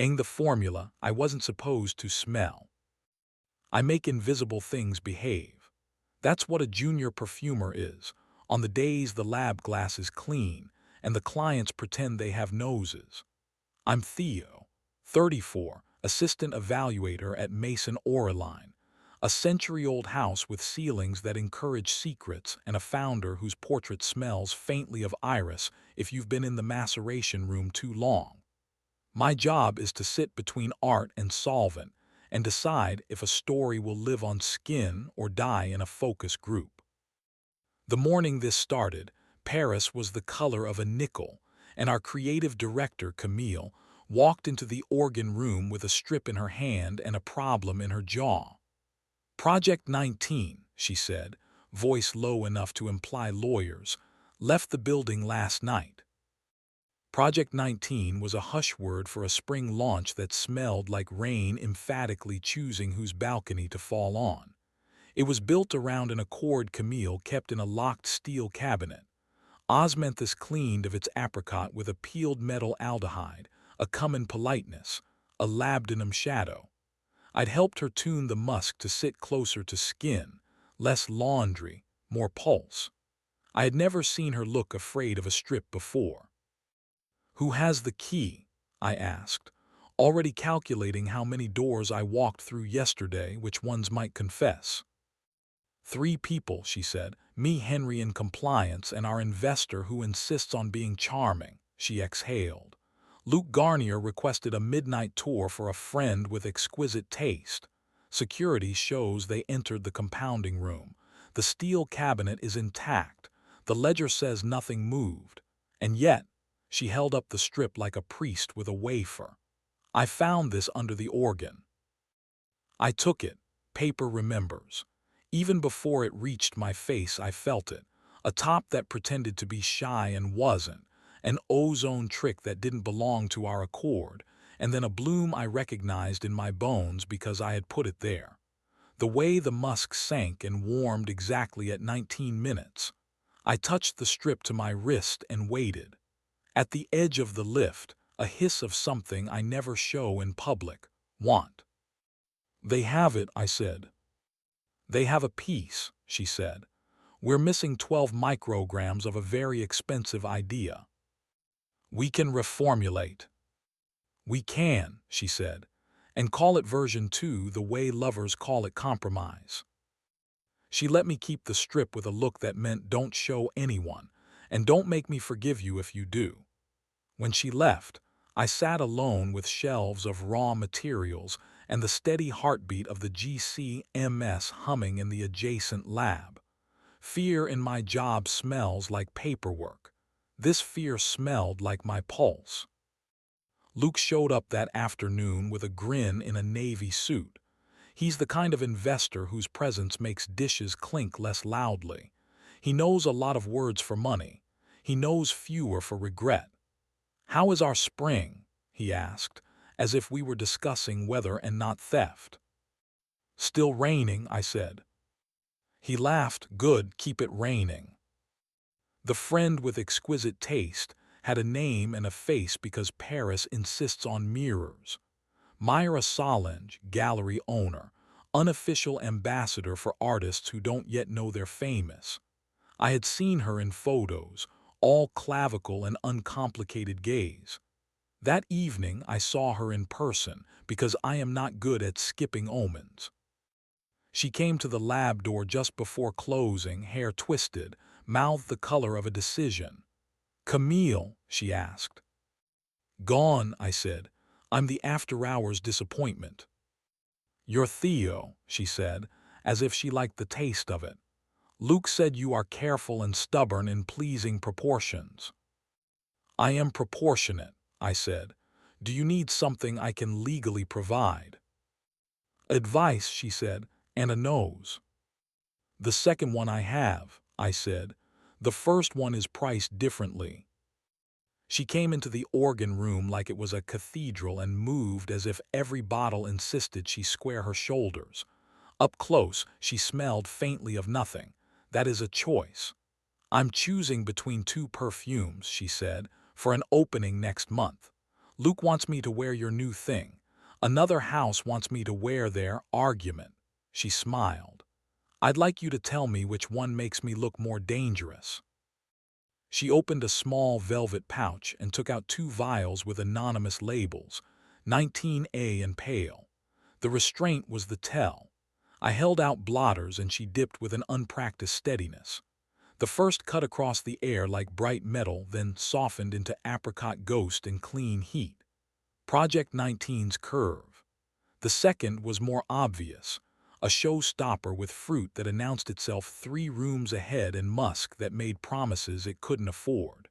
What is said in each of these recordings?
The formula I wasn't supposed to smell. I make invisible things behave. That's what a junior perfumer is, on the days the lab glass is clean and the clients pretend they have noses. I'm Theo, 34, assistant evaluator at Mason Oraline, a century-old house with ceilings that encourage secrets and a founder whose portrait smells faintly of iris if you've been in the maceration room too long. My job is to sit between art and solvent and decide if a story will live on skin or die in a focus group. The morning this started, Paris was the color of a nickel, and our creative director, Camille, walked into the organ room with a strip in her hand and a problem in her jaw. Project 19, she said, voice low enough to imply lawyers, left the building last night. Project 19 was a hush word for a spring launch that smelled like rain, emphatically choosing whose balcony to fall on. It was built around an Accord Camille kept in a locked steel cabinet. Osmanthus cleaned of its apricot with a peeled metal aldehyde, a cumin politeness, a labdanum shadow. I'd helped her tune the musk to sit closer to skin, less laundry, more pulse. I had never seen her look afraid of a strip before. "Who has the key?" I asked, already calculating how many doors I walked through yesterday, which ones might confess. "3 people," she said, "me, Henry in compliance, and our investor who insists on being charming," she exhaled. "Luke Garnier requested a midnight tour for a friend with exquisite taste. Security shows they entered the compounding room. The steel cabinet is intact. The ledger says nothing moved. And yet," she held up the strip like a priest with a wafer, "I found this under the organ." I took it. Paper remembers. Even before it reached my face, I felt it. A top that pretended to be shy and wasn't, an ozone trick that didn't belong to our accord, and then a bloom I recognized in my bones because I had put it there. The way the musk sank and warmed exactly at 19 minutes. I touched the strip to my wrist and waited. At the edge of the lift, a hiss of something I never show in public. Want. "They have it," I said. "They have a piece," she said. "We're missing 12 micrograms of a very expensive idea. We can reformulate." "We can," she said, "and call it version 2 the way lovers call it compromise." She let me keep the strip with a look that meant don't show anyone, and don't make me forgive you if you do. When she left, I sat alone with shelves of raw materials and the steady heartbeat of the GCMS humming in the adjacent lab. Fear in my job smells like paperwork. This fear smelled like my pulse. Luke showed up that afternoon with a grin in a navy suit. He's the kind of investor whose presence makes dishes clink less loudly. He knows a lot of words for money. He knows fewer for regret. "How is our spring?" he asked, as if we were discussing weather and not theft. "Still raining," I said. He laughed. "Good, keep it raining." The friend with exquisite taste had a name and a face because Paris insists on mirrors. Myra Solange, gallery owner, unofficial ambassador for artists who don't yet know they're famous. I had seen her in photos, all clavicle and uncomplicated gaze. That evening I saw her in person because I am not good at skipping omens. She came to the lab door just before closing, hair twisted, mouth the color of a decision. "Camille?" she asked. "Gone," I said. "I'm the after-hours disappointment." "You're Theo," she said, as if she liked the taste of it. "Luke said you are careful and stubborn in pleasing proportions." "I am proportionate," I said. "Do you need something I can legally provide?" "Advice," she said, "and a nose." "The second one I have," I said. "The first one is priced differently." She came into the organ room like it was a cathedral and moved as if every bottle insisted she square her shoulders. Up close, she smelled faintly of nothing. "That is a choice. I'm choosing between 2 perfumes," she said, "for an opening next month. Luke wants me to wear your new thing. Another house wants me to wear their argument. She smiled. I'd like you to tell me which one makes me look more dangerous. She opened a small velvet pouch and took out 2 vials with anonymous labels, 19A and pale. The restraint was the tell. I held out blotters and she dipped with an unpracticed steadiness. The first cut across the air like bright metal, then softened into apricot ghost and clean heat. Project 19's curve. The second was more obvious, a showstopper with fruit that announced itself 3 rooms ahead and musk that made promises it couldn't afford.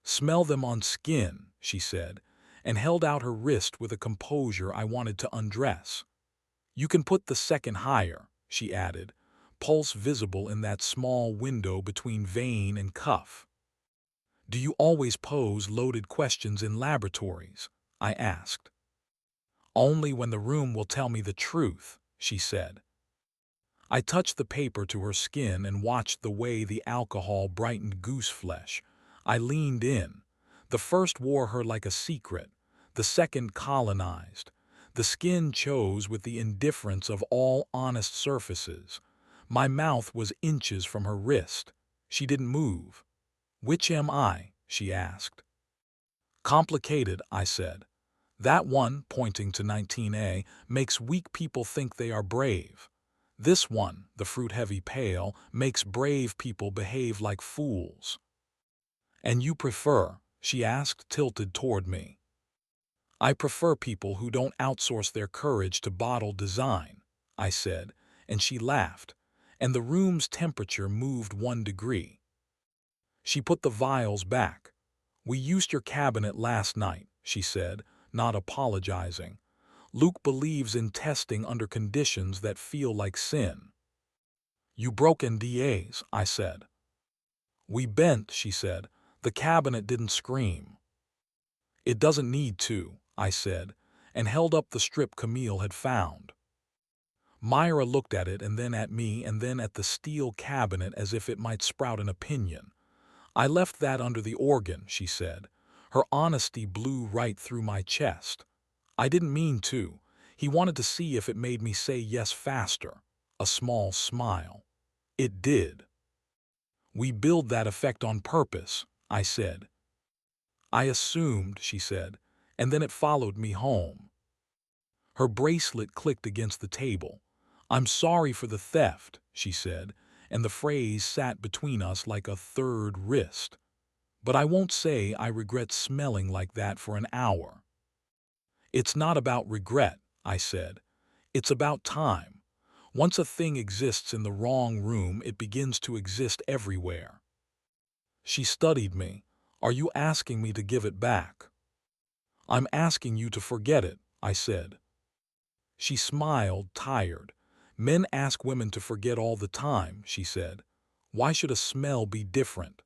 Smell them on skin, she said, and held out her wrist with a composure I wanted to undress. You can put the second higher, she added, pulse visible in that small window between vein and cuff. Do you always pose loaded questions in laboratories? I asked. Only when the room will tell me the truth, she said. I touched the paper to her skin and watched the way the alcohol brightened goose flesh. I leaned in. The first wore her like a secret, the second colonized. The skin chose with the indifference of all honest surfaces. My mouth was inches from her wrist. She didn't move. Which am I? She asked. Complicated, I said. That one, pointing to 19A, makes weak people think they are brave. This one, the fruit-heavy pale, makes brave people behave like fools. And you prefer? She asked, tilted toward me. I prefer people who don't outsource their courage to bottle design, I said, and she laughed, and the room's temperature moved 1 degree. She put the vials back. We used your cabinet last night, she said, not apologizing. Luke believes in testing under conditions that feel like sin. You broke NDAs, I said. We bent, she said. The cabinet didn't scream. It doesn't need to, I said, and held up the strip Camille had found. Myra looked at it and then at me and then at the steel cabinet as if it might sprout an opinion. I left that under the organ, she said. Her honesty blew right through my chest. I didn't mean to. He wanted to see if it made me say yes faster. A small smile. It did. We build that effect on purpose, I said. I assumed, she said, and then it followed me home. Her bracelet clicked against the table. I'm sorry for the theft, she said, and the phrase sat between us like a third wrist. But I won't say I regret smelling like that for an hour. It's not about regret, I said. It's about time. Once a thing exists in the wrong room, it begins to exist everywhere. She studied me. Are you asking me to give it back? I'm asking you to forget it, I said. She smiled, tired. Men ask women to forget all the time, she said. Why should a smell be different?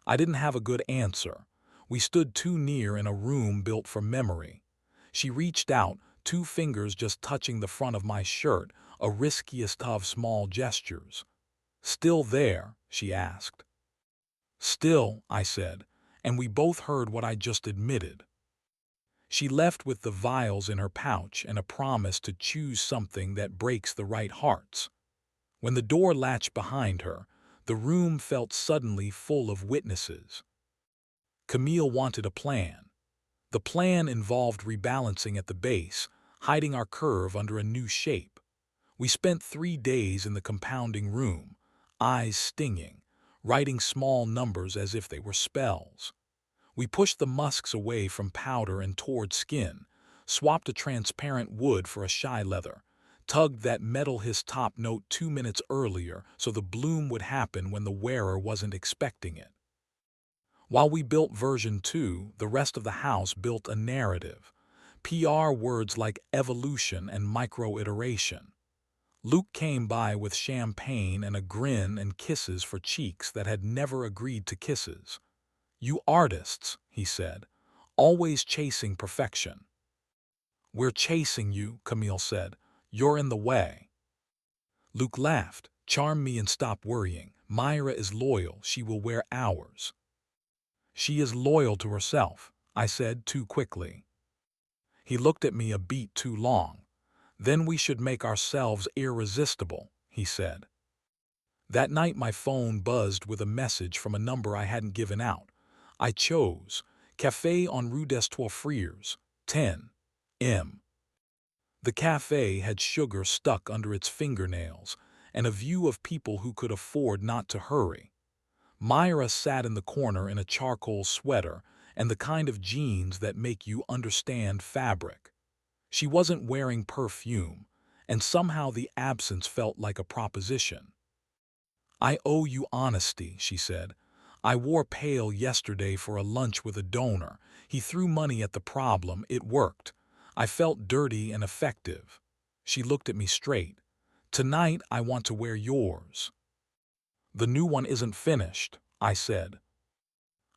I didn't have a good answer. We stood too near in a room built for memory. She reached out, 2 fingers just touching the front of my shirt, a riskiest of small gestures. Still there? She asked. Still, I said, and we both heard what I just admitted. She left with the vials in her pouch and a promise to choose something that breaks the right hearts. When the door latched behind her, the room felt suddenly full of witnesses. Camille wanted a plan. The plan involved rebalancing at the base, hiding our curve under a new shape. We spent 3 days in the compounding room, eyes stinging, writing small numbers as if they were spells. We pushed the musks away from powder and toward skin, swapped a transparent wood for a shy leather, tugged that metal his top note 2 minutes earlier so the bloom would happen when the wearer wasn't expecting it. While we built version 2, the rest of the house built a narrative. PR words like evolution and micro-iteration. Luke came by with champagne and a grin and kisses for cheeks that had never agreed to kisses. You artists, he said, always chasing perfection. We're chasing you, Camille said. You're in the way. Luke laughed. Charm me and stop worrying. Myra is loyal. She will wear ours. She is loyal to herself, I said too quickly. He looked at me a beat too long. Then we should make ourselves irresistible, he said. That night my phone buzzed with a message from a number I hadn't given out. I chose Café en Rue des Trois Frères, 10 M. The cafe had sugar stuck under its fingernails and a view of people who could afford not to hurry. Myra sat in the corner in a charcoal sweater and the kind of jeans that make you understand fabric. She wasn't wearing perfume, and somehow the absence felt like a proposition. "I owe you honesty," she said. "I wore pale yesterday for a lunch with a donor. He threw money at the problem. It worked. I felt dirty and effective." She looked at me straight. "Tonight I want to wear yours." "The new one isn't finished," I said.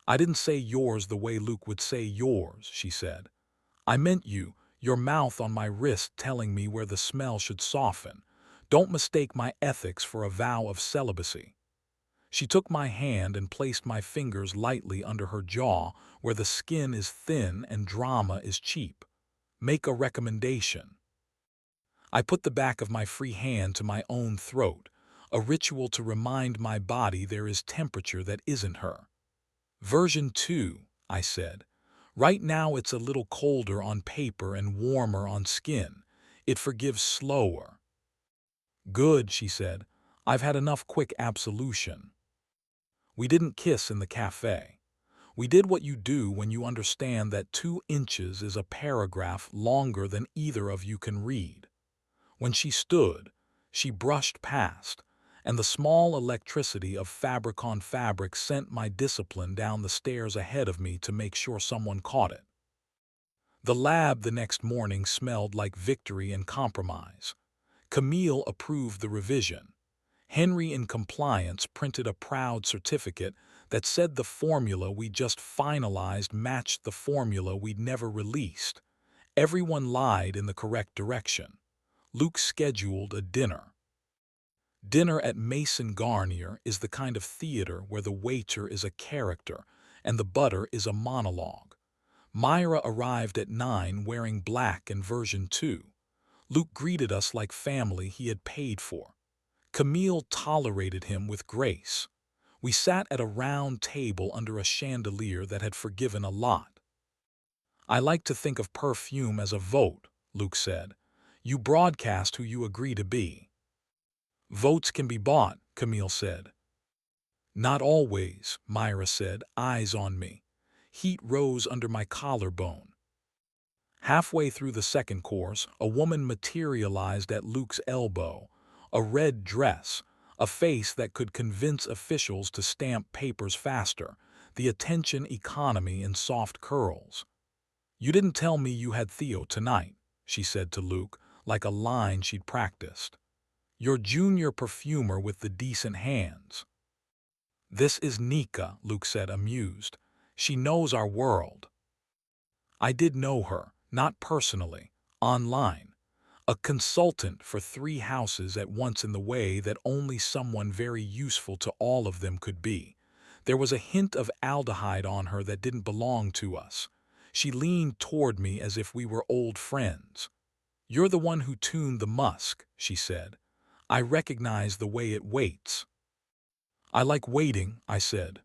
"I didn't say yours the way Luke would say yours," she said. "I meant you, your mouth on my wrist telling me where the smell should soften. Don't mistake my ethics for a vow of celibacy." She took my hand and placed my fingers lightly under her jaw where the skin is thin and drama is cheap. "Make a recommendation." I put the back of my free hand to my own throat, a ritual to remind my body there is temperature that isn't her. "Version 2, I said. "Right now it's a little colder on paper and warmer on skin. It forgives slower." "Good," she said. "I've had enough quick absolution." We didn't kiss in the cafe. We did what you do when you understand that 2 inches is a paragraph longer than either of you can read. When she stood, she brushed past, and the small electricity of fabric on fabric sent my discipline down the stairs ahead of me to make sure someone caught it. The lab the next morning smelled like victory and compromise. Camille approved the revision. Henry, in compliance, printed a proud certificate that said the formula we just finalized matched the formula we'd never released. Everyone lied in the correct direction. Luke scheduled a dinner. Dinner at Mason Garnier is the kind of theater where the waiter is a character and the butter is a monologue. Myra arrived at 9 wearing black and version 2. Luke greeted us like family he had paid for. Camille tolerated him with grace. We sat at a round table under a chandelier that had forgiven a lot. "I like to think of perfume as a vote," Luke said. "You broadcast who you agree to be." "Votes can be bought," Camille said. "Not always," Myra said, eyes on me. Heat rose under my collarbone. Halfway through the second course, a woman materialized at Luke's elbow, a red dress, a face that could convince officials to stamp papers faster, the attention economy in soft curls. "You didn't tell me you had Theo tonight," she said to Luke, like a line she'd practiced. "Your junior perfumer with the decent hands." "This is Nika," Luke said, amused. "She knows our world." I did know her, not personally, online. A consultant for 3 houses at once in the way that only someone very useful to all of them could be. There was a hint of aldehyde on her that didn't belong to us. She leaned toward me as if we were old friends. "You're the one who tuned the musk," she said. "I recognize the way it waits." "I like waiting," I said.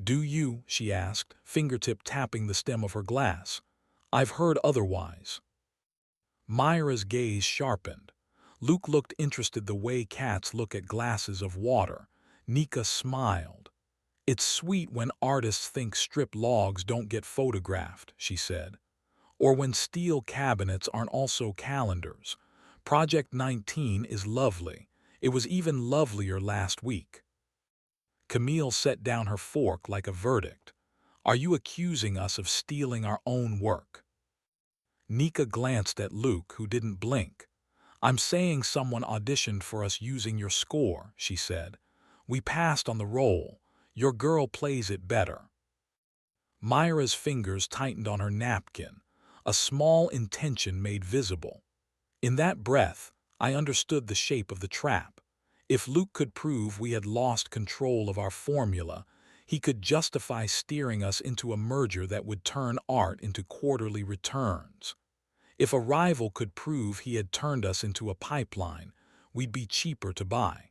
"Do you?" she asked, fingertip tapping the stem of her glass. "I've heard otherwise." Myra's gaze sharpened. Luke looked interested the way cats look at glasses of water. Nika smiled. "It's sweet when artists think strip logs don't get photographed," she said. "Or when steel cabinets aren't also calendars. Project 19 is lovely. It was even lovelier last week." Camille set down her fork like a verdict. "Are you accusing us of stealing our own work?" Nika glanced at Luke, who didn't blink. "I'm saying someone auditioned for us using your score," she said. "We passed on the role. Your girl plays it better." Myra's fingers tightened on her napkin, a small intention made visible. In that breath, I understood the shape of the trap. If Luke could prove we had lost control of our formula, He could justify steering us into a merger that would turn art into quarterly returns. If a rival could prove he had turned us into a pipeline, we'd be cheaper to buy.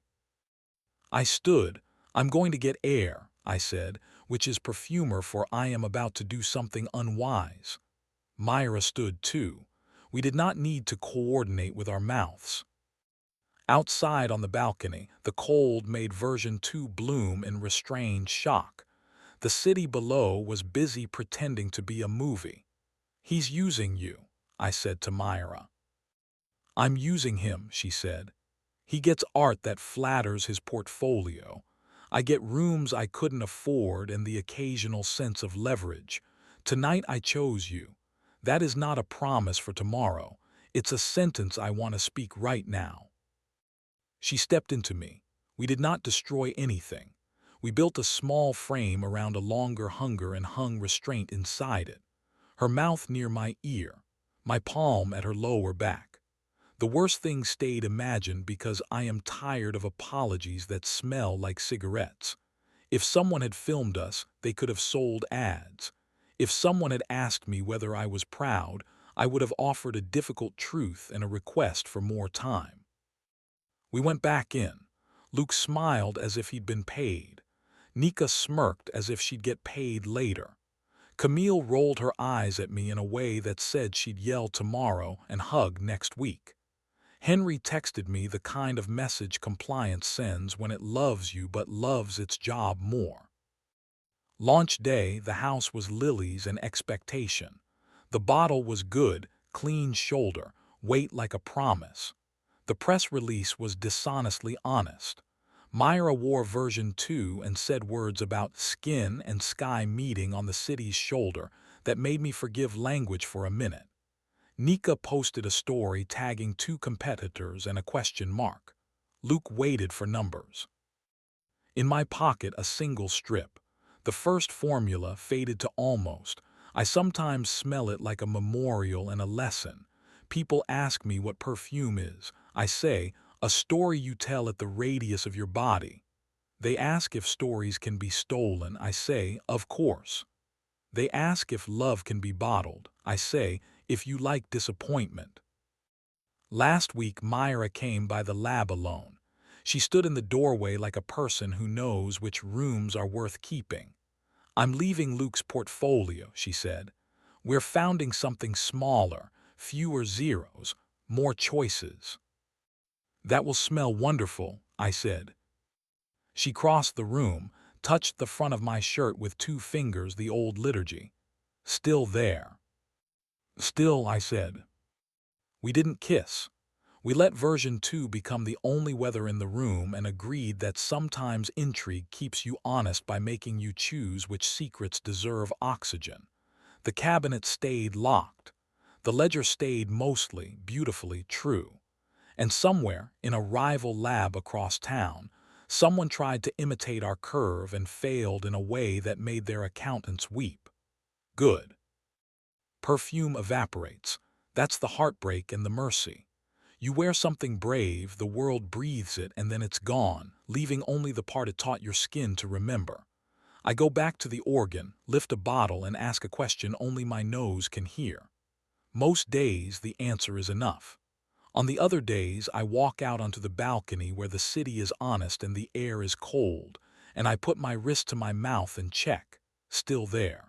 I stood. I'm going to get air, I said, which is perfumer for I am about to do something unwise. Myra stood too. We did not need to coordinate with our mouths. Outside on the balcony, the cold made version 2 bloom in restrained shock. The city below was busy pretending to be a movie. He's using you, I said to Myra. I'm using him, she said. He gets art that flatters his portfolio. I get rooms I couldn't afford and the occasional sense of leverage. Tonight I chose you. That is not a promise for tomorrow. It's a sentence I want to speak right now. She stepped into me. We did not destroy anything. We built a small frame around a longer hunger and hung restraint inside it. Her mouth near my ear, my palm at her lower back. The worst thing stayed imagined because I am tired of apologies that smell like cigarettes. If someone had filmed us, they could have sold ads. If someone had asked me whether I was proud, I would have offered a difficult truth and a request for more time. We went back in. Luke smiled as if he'd been paid. Nika smirked as if she'd get paid later. Camille rolled her eyes at me in a way that said she'd yell tomorrow and hug next week. Henry texted me the kind of message compliance sends when it loves you but loves its job more. Launch day, the house was Lily's and expectation. The bottle was good, clean shoulder, weight like a promise. The press release was dishonestly honest. Myra wore version 2 and said words about skin and sky meeting on the city's shoulder that made me forgive language for a minute. Nika posted a story tagging 2 competitors and a question mark. Luke waited for numbers. In my pocket, a single strip. The first formula faded to almost. I sometimes smell it like a memorial and a lesson. People ask me what perfume is. I say, a story you tell at the radius of your body. They ask if stories can be stolen. I say, of course. They ask if love can be bottled. I say, if you like disappointment. Last week, Myra came by the lab alone. She stood in the doorway like a person who knows which rooms are worth keeping. I'm leaving Luke's portfolio, she said. We're founding something smaller, fewer zeros, more choices. That will smell wonderful, I said. She crossed the room, touched the front of my shirt with 2 fingers, the old liturgy. Still there. Still, I said. We didn't kiss. We let version 2 become the only weather in the room and agreed that sometimes intrigue keeps you honest by making you choose which secrets deserve oxygen. The cabinet stayed locked. The ledger stayed mostly, beautifully true. And somewhere, in a rival lab across town, someone tried to imitate our curve and failed in a way that made their accountants weep. Good. Perfume evaporates. That's the heartbreak and the mercy. You wear something brave, the world breathes it, and then it's gone, leaving only the part it taught your skin to remember. I go back to the organ, lift a bottle, and ask a question only my nose can hear. Most days, the answer is enough. On the other days, I walk out onto the balcony where the city is honest and the air is cold, and I put my wrist to my mouth and check, still there.